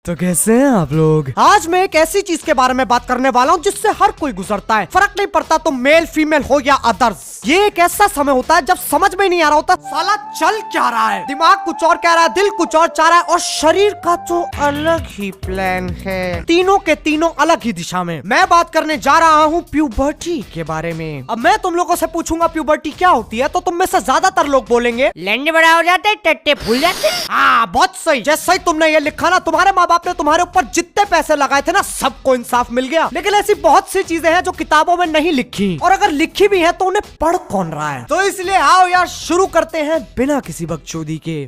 तो कैसे हैं आप लोग? आज मैं एक ऐसी चीज के बारे में बात करने वाला हूँ जिससे हर कोई गुजरता है, फर्क नहीं पड़ता तो मेल फीमेल हो या अदर्स। ये एक ऐसा समय होता है जब समझ में नहीं आ रहा होता साला चल क्या रहा है, दिमाग कुछ और कह रहा है, दिल कुछ और चाह रहा है और शरीर का तो अलग ही प्लान है, तीनों के तीनों अलग ही दिशा में। मैं बात करने जा रहा हूँ प्यूबर्टी के बारे में। अब मैं तुम लोगों से पूछूंगा प्यूबर्टी क्या होती है, तो तुम में से ज्यादातर लोग बोलेंगे लंड बड़ा हो जाते, टट्टे फूल जाते। हाँ बहुत सही। जैसे ही तुमने ये लिखा ना, तुम्हारे माँ बाप ने तुम्हारे ऊपर जितने पैसे लगाए थे ना, सबको इंसाफ मिल गया। लेकिन ऐसी बहुत सी चीजें हैं जो किताबों में नहीं लिखी, और अगर लिखी भी है तो उन्हें पढ़ कौन रहा है। तो इसलिए आओ यार शुरू करते हैं बिना किसी बकचोदी के।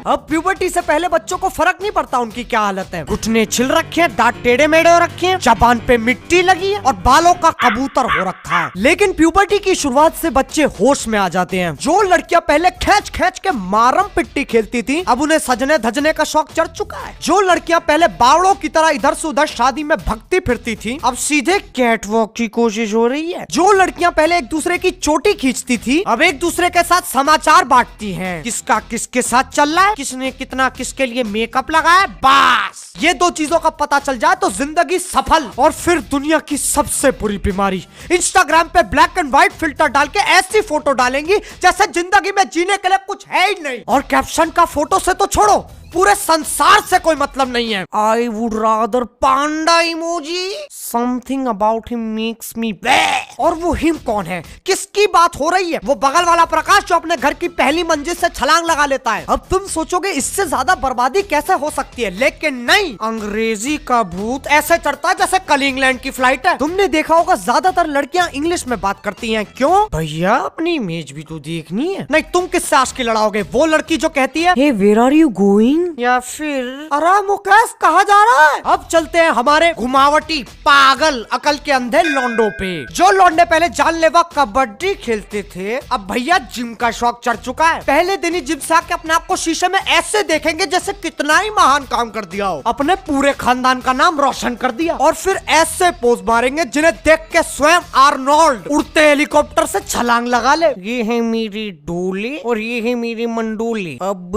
अब प्यूबर्टी से पहले बच्चों को फर्क नहीं पड़ता उनकी क्या हालत है। घुटने छिल रखे हैं, दांत टेढ़े मेढ़े हो रखे हैं, जबान पे मिट्टी लगी है और बालों का कबूतर हो रखा है। लेकिन प्यूबर्टी की शुरुआत से बच्चे होश में आ जाते हैं। जो लड़कियां पहले खींच खींच के मारम पिट्टी खेलती थी, अब उन्हें सजने धजने का शौक चढ़ चुका है। जो लड़कियां पहले बावड़ों की तरह इधर से उधर शादी में भगती फिरती थी, अब सीधे कैटवॉक की कोशिश हो रही है। जो लड़कियां पहले एक दूसरे की चोटी खींचती थी, अब एक दूसरे के साथ समाचार बांटती हैं। किसका किसके साथ चल रहा है, किसने कितना किसके लिए मेकअप लगाया, बस ये दो चीजों का पता चल जाए तो जिंदगी सफल। और फिर दुनिया की सबसे बुरी बीमारी, इंस्टाग्राम पे ब्लैक एंड व्हाइट फिल्टर डाल के ऐसी फोटो डालेंगी जैसे जिंदगी में जीने के लिए कुछ है ही नहीं। और कैप्शन का फोटो से तो छोड़ो, पूरे संसार से कोई मतलब नहीं है। I would rather Panda emoji, something about him makes me bad. और वो हिम कौन है, किसकी बात हो रही है? वो बगल वाला प्रकाश जो अपने घर की पहली मंजिल से छलांग लगा लेता है। अब तुम सोचोगे इससे ज्यादा बर्बादी कैसे हो सकती है, लेकिन नहीं, अंग्रेजी का भूत ऐसे चढ़ता है जैसे कल इंग्लैंड की फ्लाइट है। तुमने देखा होगा ज्यादातर लड़कियां इंग्लिश में बात करती हैं। क्यों भैया, अपनी इमेज भी तो देखनी है। नहीं, तुम किससे आशिकी लड़ाओगे? वो लड़की जो कहती है हे वेयर आर यू गोइंग, या फिर अरे मुकेश कहाँ जा रहा है। अब चलते हैं हमारे घुमावटी पागल अकल के अंधे लौंडों पे। जो लौंडे पहले जानलेवा कबड्डी खेलते थे, अब भैया जिम का शौक चढ़ चुका है। पहले दिन ही जिम से आके अपने आप को शीशे में ऐसे देखेंगे जैसे कितना ही महान काम कर दिया हो, अपने पूरे खानदान का नाम रोशन कर दिया। और फिर ऐसे पोज मारेंगे जिन्हें देख के स्वयं आर्नोल्ड उड़ते हेलीकॉप्टर से छलांग लगा ले। ये है मेरी डोली और ये है मेरी मंडोली। अब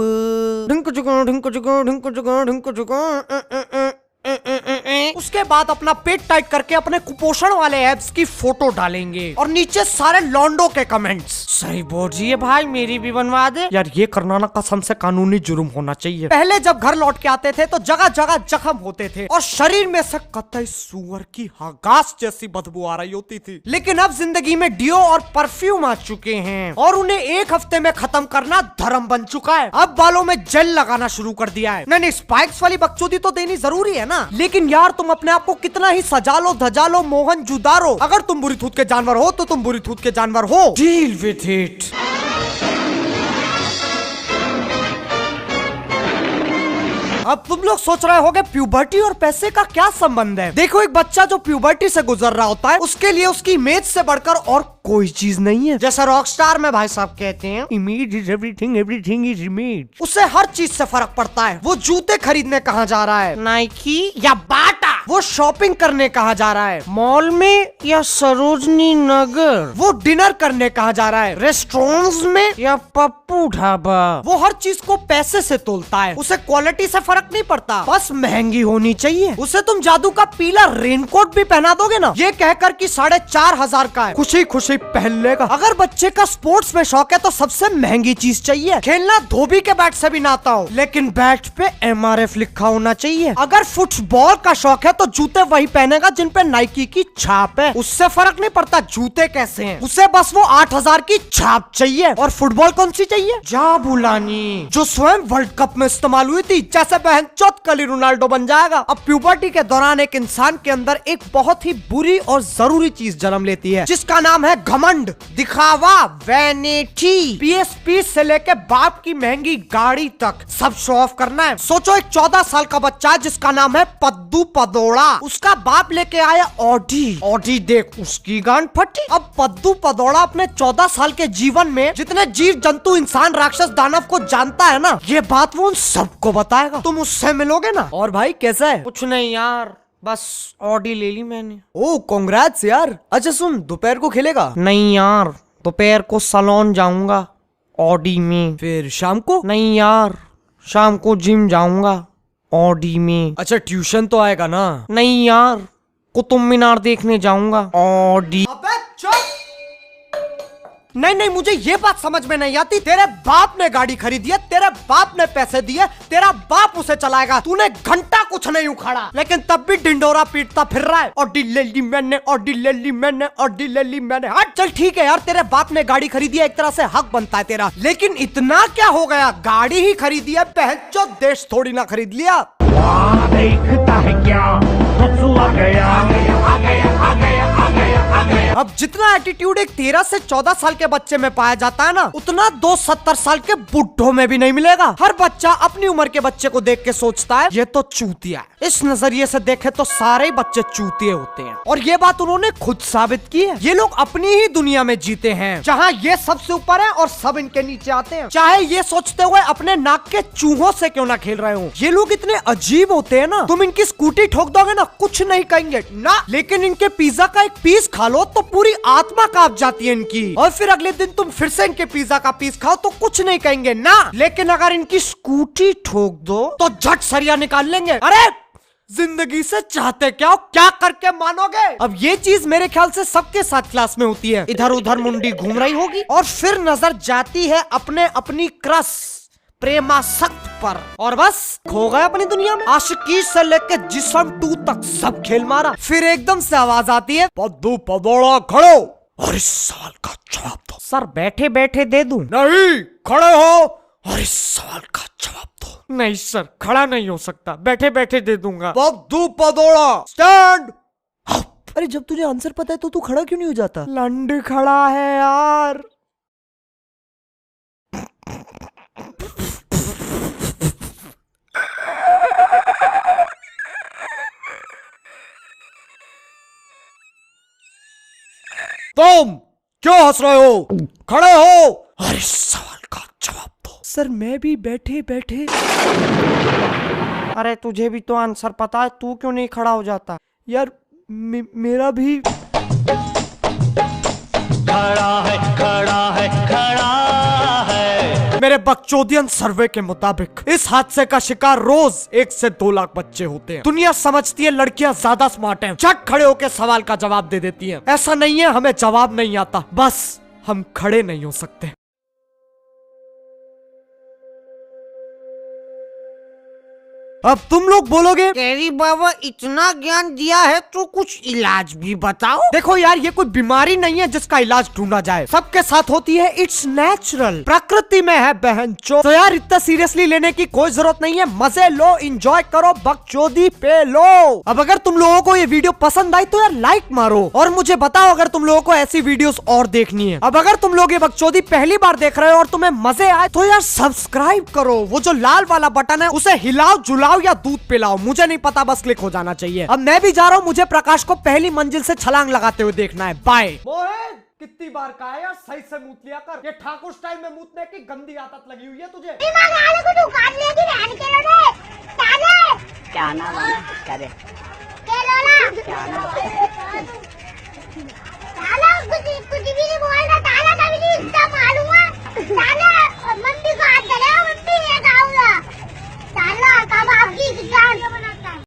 ढिंक चुका ढिंक चुका ढिंक चुका ढिंक चुका। उसके बाद अपना पेट टाइट करके अपने कुपोषण वाले एब्स की फोटो डालेंगे और नीचे सारे लॉन्डो के कमेंट्स, सही बोल रही है भाई, मेरी भी बनवा दे। यार ये करना ना कसम से कानूनी जुर्म होना चाहिए। पहले जब घर लौट के आते थे तो जगह जगह जख्म होते थे और शरीर में से कतई सुअर की हगास जैसी बदबू आ रही होती थी। लेकिन अब जिंदगी में डियो और परफ्यूम आ चुके हैं और उन्हें एक हफ्ते में खत्म करना धर्म बन चुका है। अब बालों में जेल लगाना शुरू कर दिया है। नहीं, स्पाइक्स वाली बकचोदी तो देनी जरूरी है ना, लेकिन यार तुम अपने आप को कितना ही सजा लो धजा लो मोहन जुदारो, अगर तुम बुरी थूत के जानवर हो तो तुम बुरी थूत के जानवर हो, डील विथ इट। अब तुम लोग सोच रहे होगे प्यूबर्टी और पैसे का क्या संबंध है। देखो, एक बच्चा जो प्यूबर्टी से गुजर रहा होता है उसके लिए उसकी इमेज से बढ़कर और कोई चीज नहीं है। जैसे रॉकस्टार में भाई साहब कहते हैं image is everything, everything is image. उसे हर चीज से फर्क पड़ता है। वो जूते खरीदने कहाँ जा रहा है, नाइकी या बाटा। वो शॉपिंग करने कहाँ जा रहा है, मॉल में या सरोजनी नगर। वो डिनर करने कहाँ जा रहा है, रेस्टोरेंट्स में या पप्पू ढाबा। वो हर चीज को पैसे से तोलता है। उसे क्वालिटी से फर्क नहीं पड़ता, बस महंगी होनी चाहिए। उसे तुम जादू का पीला रेनकोट भी पहना दोगे ना, ये कहकर कि 4,500 का है, खुशी खुशी पहन लेगा। अगर बच्चे का स्पोर्ट्स में शौक है तो सबसे महंगी चीज चाहिए। खेलना धोबी के बैट से भी ना आता हो, लेकिन बैट पे MRF लिखा होना चाहिए। अगर फुटबॉल का शौक है तो जूते वही पहनेगा जिन पे नाइकी की छाप है। उससे फर्क नहीं पड़ता जूते कैसे हैं, उसे बस वो 8,000 की छाप चाहिए। और फुटबॉल कौन सी चाहिए, जाबुलानी, जो स्वयं वर्ल्ड कप में इस्तेमाल हुई थी। जैसे बहन चौथ कली रोनाल्डो बन जाएगा। अब प्यूबर्टी के दौरान एक इंसान के अंदर एक बहुत ही बुरी और जरूरी चीज जन्म लेती है, जिसका नाम है घमंड, दिखावा, वैनिटी। PSP से लेके बाप की महंगी गाड़ी तक सब शो ऑफ करना है। सोचो, एक 14 साल का बच्चा है जिसका नाम है पद्दू पदोड़ा, उसका बाप लेके आया ऑडी देख उसकी गांड फटी। अब पद्दू पदोड़ा अपने 14 साल के जीवन में जितने जीव जंतु इंसान राक्षस दानव को जानता है ना, ये बात वो उन सबको बताएगा। तुम उससे मिलोगे ना। और भाई कैसा है? कुछ नहीं यार, बस ऑडी ले ली मैंने। ओ कांग्रेट्स यार। अच्छा सुन, दोपहर को खेलेगा? नहीं यार, दोपहर को सलोन जाऊंगा। ऑडी में। फिर शाम को? नहीं यार, शाम को जिम जाऊंगा ऑडी में। अच्छा ट्यूशन तो आएगा ना? नहीं यार, कुतुब मीनार देखने जाऊंगा ऑडी। अबे चुप! नहीं, मुझे ये बात समझ में नहीं आती। तेरे बाप ने गाड़ी खरीदी है, तेरे बाप ने पैसे दिए, तेरा बाप उसे चलाएगा, तूने घंटा कुछ नहीं उखाड़ा, लेकिन तब भी डिंडोरा पीटता फिर रहा है। ऑडी ले ली मैंने, ऑडी ले ली मैंने, ऑडी ले ली मैंने। हाँ चल ठीक है यार, तेरे बाप ने गाड़ी खरीदी है, एक तरह से हक बनता है तेरा, लेकिन इतना क्या हो गया? गाड़ी ही खरीदी है, बहनचोद देश थोड़ी ना खरीद लिया। देखता है क्या आ गया, आ गया, आ गया, आ गया, आ गया, आ गया। अब जितना एटीट्यूड एक 13 से 14 साल के बच्चे में पाया जाता है ना, उतना 2 70 साल के बुढ़ों में भी नहीं मिलेगा। हर बच्चा अपनी उम्र के बच्चे को देख के सोचता है ये तो चूतिया है। इस नजरिए से देखे तो सारे बच्चे चूतिए होते हैं, और ये बात उन्होंने खुद साबित की है। ये लोग अपनी ही दुनिया में जीते हैं, जहाँ ये सबसे ऊपर है और सब इनके नीचे आते हैं, चाहे ये सोचते हुए अपने नाक के चूहों से क्यों ना खेल रहे हो। ये लोग इतने अजीब होते हैं ना, तुम इनकी स्कूटी ठोक दोगे ना, कुछ नहीं कहेंगे ना, लेकिन इनके पिज्जा का एक पीस खा लो तो पूरी आत्मा कांप जाती है इनकी, और फिर अगले दिन तुम फिर से इनके पिज्जा का पीस खाओ तो कुछ नहीं कहेंगे ना, लेकिन अगर इनकी स्कूटी ठोक दो तो झट सरिया निकाल लेंगे। अरे जिंदगी से चाहते क्या हो, क्या करके मानोगे? अब ये चीज मेरे ख्याल से सबके साथ क्लास में होती है। इधर उधर मुंडी घूम रही होगी और फिर नजर जाती है अपने अपनी क्रश प्रेमासक्त पर, और बस खो गए अपनी दुनिया में। आशिकी से लेके जिस्म 2 तक सब खेल मारा, फिर एकदम से आवाज आती है, पद्दू पदौड़ा खड़ो और इस सवाल का जवाब दो। सर बैठे बैठे दे दूं? नहीं, खड़े हो और इस सवाल का जवाब दो। नहीं सर, खड़ा नहीं हो सकता, बैठे बैठे दे दूंगा। पद्दू पदौड़ा स्टैंड। अरे जब तुझे आंसर पता है तो तू खड़ा क्यों नहीं हो जाता? लंड खड़ा है यार। तुम क्यों हंस रहे हो? खड़े हो और इस सवाल का जवाब दो। सर मैं भी बैठे बैठे। अरे तुझे भी तो आंसर पता है, तू क्यों नहीं खड़ा हो जाता? यार मेरा भी खड़ा है, खड़ा है, खड़ा है। मेरे बकचोदियन सर्वे के मुताबिक इस हादसे का शिकार रोज 1 से 2 लाख बच्चे होते हैं। दुनिया समझती है लड़कियां ज्यादा स्मार्ट हैं, झट खड़े होकर सवाल का जवाब दे देती हैं। ऐसा नहीं है, हमें जवाब नहीं आता, बस हम खड़े नहीं हो सकते। अब तुम लोग बोलोगे, तेरी बाबा इतना ज्ञान दिया है तो कुछ इलाज भी बताओ। देखो यार, ये कोई बीमारी नहीं है जिसका इलाज ढूंढा जाए, सबके साथ होती है, इट्स नेचुरल, प्रकृति में है बहनचोद। तो यार इतना सीरियसली लेने की कोई जरूरत नहीं है, मजे लो, एंजॉय करो, बकचोदी पे लो। अब अगर तुम लोगों को ये वीडियो पसंद आई तो यार लाइक मारो, और मुझे बताओ अगर तुम लोगों को ऐसी वीडियोस और देखनी है। अब अगर तुम लोग ये बकचोदी पहली बार देख रहे हो और तुम्हें मजे आए तो यार सब्सक्राइब करो, वो जो लाल वाला बटन है उसे हिलाओ, जुलाओ या दूध पिलाओ, मुझे नहीं पता, बस क्लिक हो जाना चाहिए। अब मैं भी जा रहा हूँ, मुझे प्रकाश को पहली मंजिल से छलांग लगाते हुए देखना है। बाय। मोहित कितनी बार कहा है यार, सही से मूत लिया कर, ये ठाकुर स्टाइल में मूतने की गंदी आदत लगी हुई है तुझे। क्या नाम है?